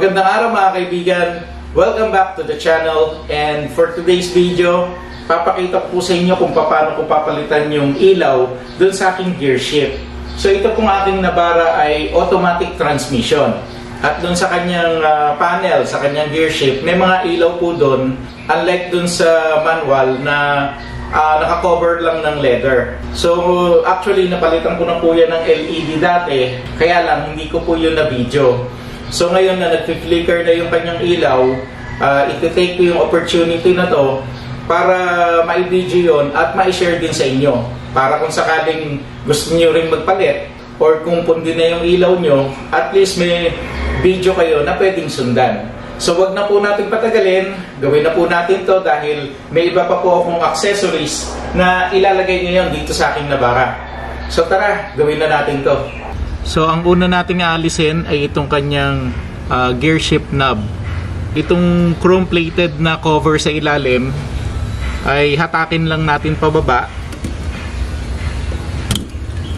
Magandang araw mga kaibigan. Welcome back to the channel, and for today's video, papakita ko po sa inyo kung paano ko papalitan yung ilaw dun sa aking gear shift. So ito pong aking Navara ay automatic transmission. At dun sa kanyang panel, sa kanyang gear shift, may mga ilaw po dun, unlike dun sa manual na naka-cover lang ng leather. So actually napalitan ko na po yan ng LED dati, kaya lang hindi ko po yun na video. So ngayon na nag-flicker na yung kanyang ilaw, iti-take ko yung opportunity na to para ma-video yun at ma-share din sa inyo. Para kung sakaling gusto nyo rin magpalit or kung pundi na yung ilaw nyo, at least may video kayo na pwedeng sundan. So wag na po natin patagalin, gawin na po natin to dahil may iba pa po akong accessories na ilalagay ngayon dito sa aking Navara. So tara, gawin na natin to. So ang una nating aalisin ay itong kanyang gear shift knob. Itong chrome plated na cover sa ilalim ay hatakin lang natin pababa.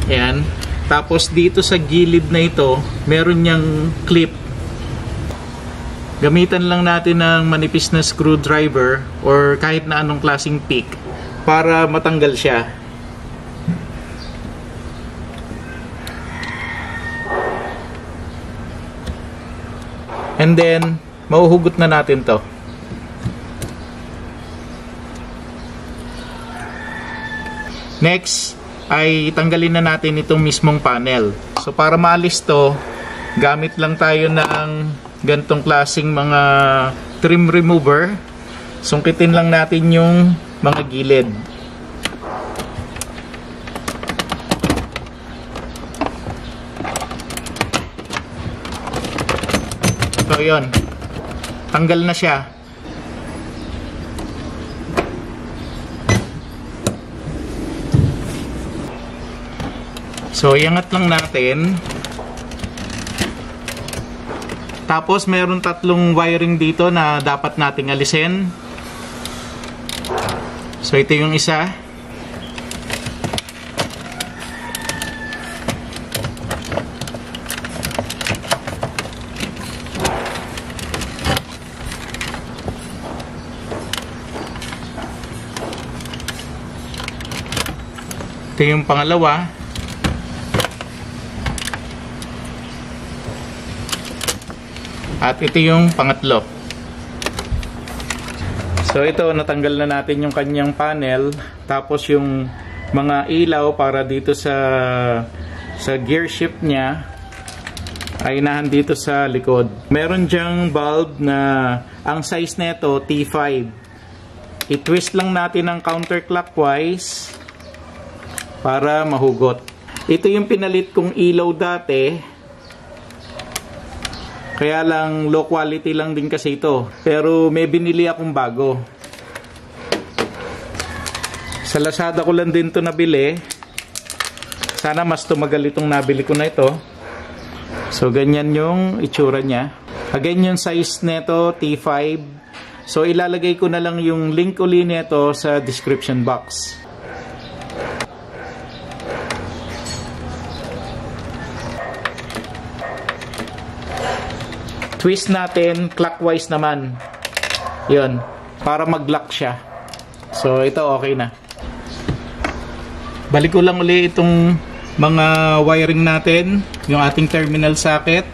Ayan. Tapos dito sa gilid na ito, meron niyang clip. Gamitan lang natin ng manipis na screwdriver or kahit na anong klaseng pick para matanggal siya. And then, mauhugot na natin to. Next, ay tanggalin na natin itong mismong panel. So, para maalis to, gamit lang tayo ng gantong klaseng mga trim remover. Sungkitin lang natin yung mga gilid. So yun, tanggal na siya. So iangat lang natin. Tapos meron tatlong wiring dito na dapat nating alisin. So ito yung isa. Ito yung pangalawa. At ito yung pangatlo. So ito, natanggal na natin yung kanyang panel. Tapos yung mga ilaw para dito sa gear shift niya ay nandito sa likod. Meron dyang bulb na ang size nito T5. I-twist lang natin ng counterclockwise para mahugot. Ito yung pinalit kong ilaw dati. Kaya lang low quality lang din kasi ito. Pero may binili akong bago. Sa Lazada ko lang din ito nabili. Sana mas tumagal itong nabili ko na ito. So ganyan yung itsura niya. Again yung size nito T5. So ilalagay ko na lang yung link uli nito sa description box. Twist natin clockwise naman. Yun. Para mag-lock siya. So, ito okay na. Balik ko lang uli itong mga wiring natin. Yung ating terminal socket.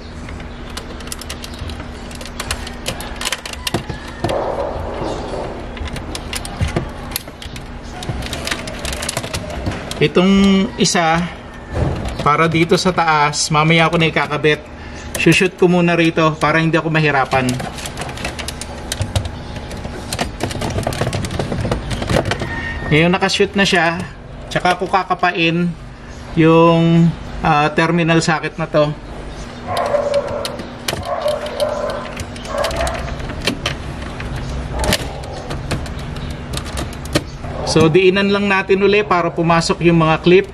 Itong isa, para dito sa taas, mamaya ako na ikakabit. Shoot ko muna rito para hindi ako mahirapan. Ngayon nakashoot na siya, tsaka ako kakapain yung terminal socket na to. So diinan lang natin uli para pumasok yung mga clip.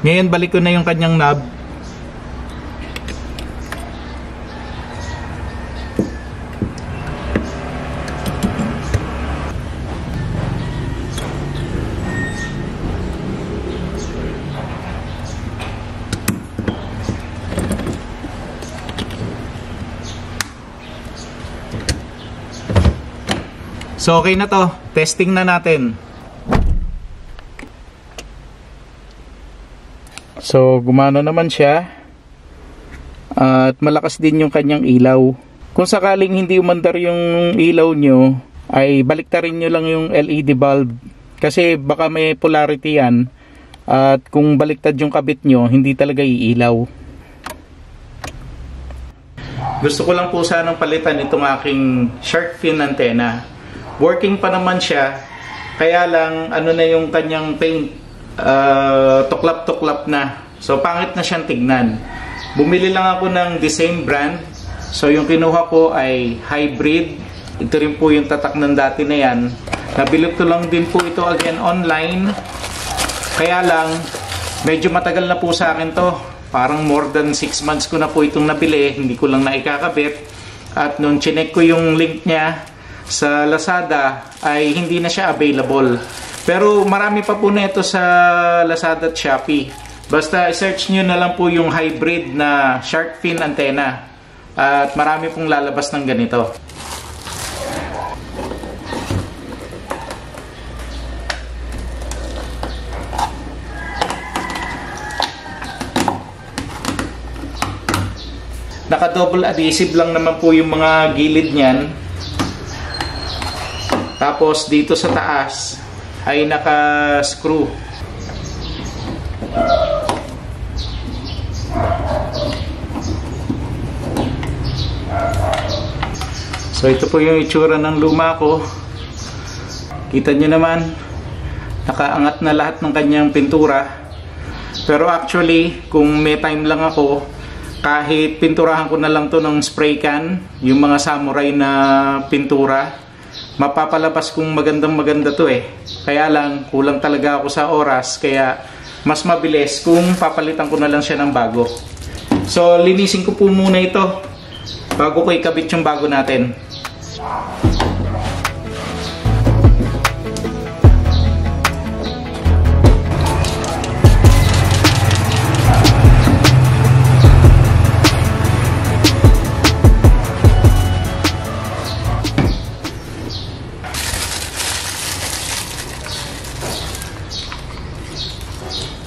Ngayon balik ko na yung kanyang knob. So okay na to, testing na natin. So gumana naman siya. At malakas din yung kanyang ilaw. Kung sakaling hindi umandar yung ilaw nyo, ay baliktarin nyo lang yung LED bulb. Kasi baka may polarity yan. At kung baliktad yung kabit nyo, hindi talaga iilaw. Gusto ko lang po sanang palitan itong aking shark fin antenna. Working pa naman siya. Kaya lang ano na yung kanyang paint, tuklap-tuklap na. So pangit na siyang tignan. Bumili lang ako ng the same brand. So yung kinuha ko ay hybrid. Ito rin po yung tatak ng dati na yan. Nabili ko lang din po ito again online. Kaya lang medyo matagal na po sa akin to. Parang more than 6 months ko na po itong nabili. Hindi ko lang naikakabit. At nung chinek ko yung link niya sa Lazada ay hindi na siya available. Pero marami pa po na ito sa Lazada at Shopee. Basta i-search nyo na lang po yung hybrid na shark fin antenna. At marami pong lalabas ng ganito. Naka-double adhesive lang naman po yung mga gilid niyan. Tapos dito sa taas ay naka-screw. So ito po yung itsura ng luma ko. Kita nyo naman, nakaangat na lahat ng kanyang pintura. Pero actually, kung may time lang ako, kahit pinturahan ko na lang to ng spray can, yung mga samurai na pintura, mapapalabas kung magandang maganda to eh. Kaya lang, kulang talaga ako sa oras, kaya mas mabilis kung papalitan ko na lang siya ng bago. So linisin ko po muna ito bago ko ikabit yung bago natin.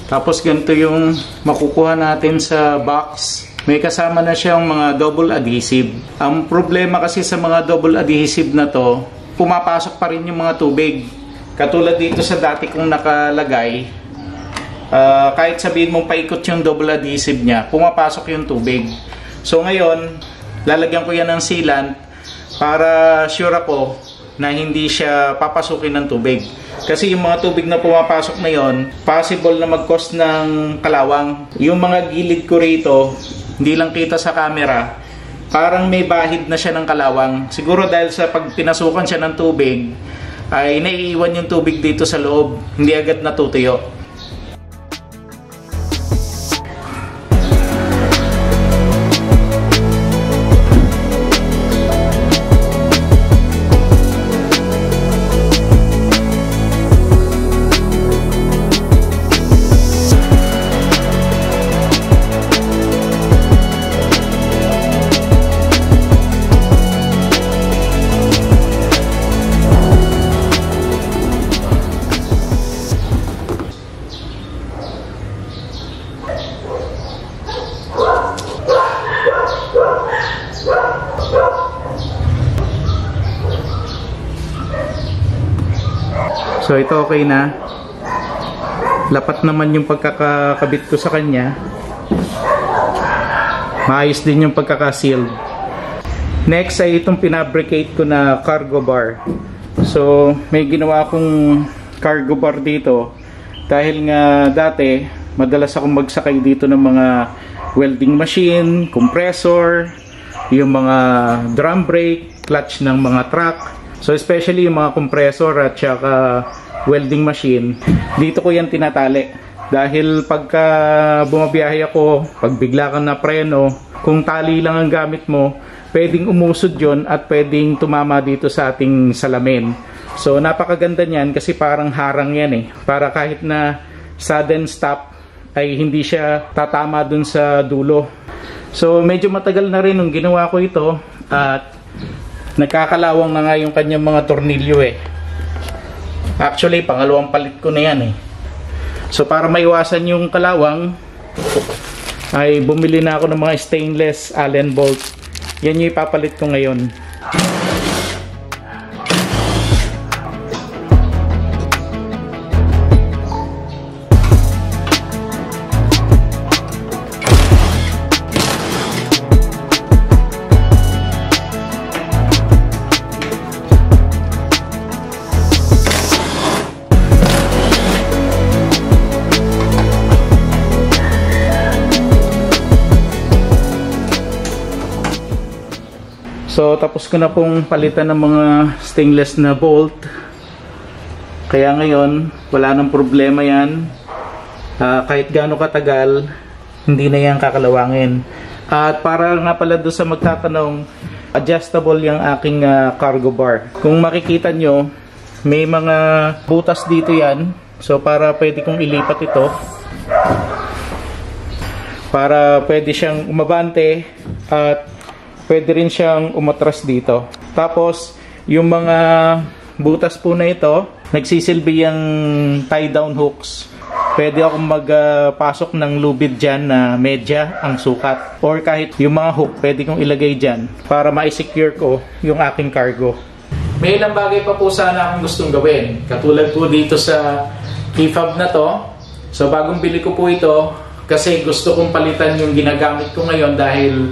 Tapos ganito yung makukuha natin sa box. May kasama na siyang mga double adhesive. Ang problema kasi sa mga double adhesive na to, pumapasok pa rin yung mga tubig. Katulad dito sa dati kong nakalagay, kahit sabihin mong paikot yung double adhesive niya, pumapasok yung tubig. So ngayon, lalagyan ko yan ng sealant para sure ako na hindi siya papasukin ng tubig. Kasi yung mga tubig na pumapasok na yon, possible na mag-cause ng kalawang. Yung mga gilid ko rito, hindi lang kita sa camera, parang may bahid na siya ng kalawang. Siguro dahil sa pag pinasukan siya ng tubig, ay naiiwan yung tubig dito sa loob, hindi agad natutuyo. So ito okay na. Lapat naman yung pagkakakabit ko sa kanya. Maayos din yung pagkakasealed. Next ay itong pinabricate ko na cargo bar. So may ginawa akong cargo bar dito dahil nga dati madalas akong magsakay dito ng mga welding machine, compressor, yung mga drum brake, clutch ng mga truck. So especially yung mga compressor at saka welding machine, dito ko yan tinatali. Dahil pagka bumabiyahe ako, pag bigla kang na preno, kung tali lang ang gamit mo, pwedeng umusod yon at pwedeng tumama dito sa ating salamin. So napakaganda niyan kasi parang harang yan eh. Para kahit na sudden stop ay hindi siya tatama dun sa dulo. So medyo matagal na rin nung ginawa ko ito at Nagkakalawang na nga yung kanyang mga tornilyo eh. Actually, pangalawang palit ko na yan eh. So para maiwasan yung kalawang, ay bumili na ako ng mga stainless Allen bolt. Yan yung ipapalit ko ngayon. So tapos ko na pong palitan ng mga stainless na bolt. Kaya ngayon wala nang problema yan. Kahit gaano katagal, hindi na yan kakalawangin. At para nga pala doon sa magtatanong, adjustable yung aking cargo bar. Kung makikita nyo, may mga butas dito yan. So para pwede kong ilipat ito, para pwede siyang umabante at pwede rin siyang umatras dito. Tapos, yung mga butas po na ito, nagsisilbi yung tie-down hooks. Pwede akong magpasok ng lubid dyan na medya ang sukat. Or kahit yung mga hook, pwede kong ilagay dyan para ma-secure ko yung aking cargo. May ilang bagay pa po sana akong gustong gawin. Katulad po dito sa key fob na to. So, bagong bili ko po ito kasi gusto kong palitan yung ginagamit ko ngayon dahil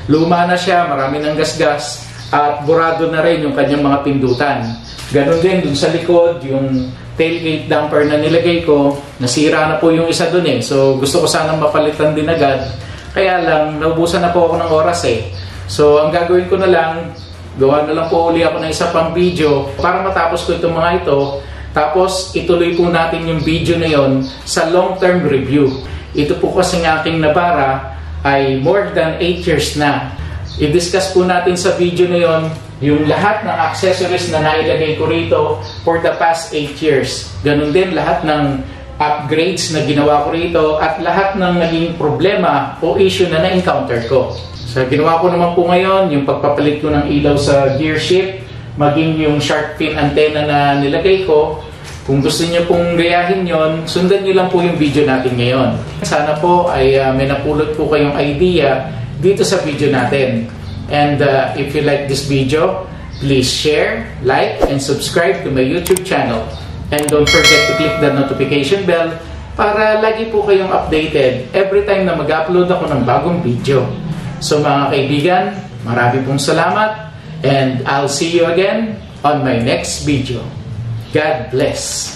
luma na siya, marami ng gasgas, at burado na rin yung kanyang mga pindutan. Ganon din dun sa likod, yung tailgate damper na nilagay ko, nasira na po yung isa dun eh. So gusto ko sanang mapalitan din agad. Kaya lang, naubusan na po ako ng oras eh. So ang gagawin ko na lang, gawa na lang po uli ako ng isa pang video para matapos ko itong mga ito. Tapos ituloy po natin yung video na yon sa long-term review. Ito po kasi ng aking Navara ay more than 8 years na. I-discuss po natin sa video na yon yung lahat ng accessories na nailagay ko rito for the past 8 years. Ganun din lahat ng upgrades na ginawa ko rito at lahat ng naging problema o issue na na-encounter ko. So ginawa ko naman po ngayon yung pagpapalit ko ng ilaw sa gear shift, maging yung shark fin antenna na nilagay ko. Kung gusto niyo pong gayahin yon, sundan niyo lang po yung video natin ngayon. Sana po ay may napulot po kayong idea dito sa video natin. And if you like this video, please share, like, and subscribe to my YouTube channel. And don't forget to click the notification bell para lagi po kayong updated every time na mag-upload ako ng bagong video. So mga kaibigan, marami pong salamat and I'll see you again on my next video. God bless.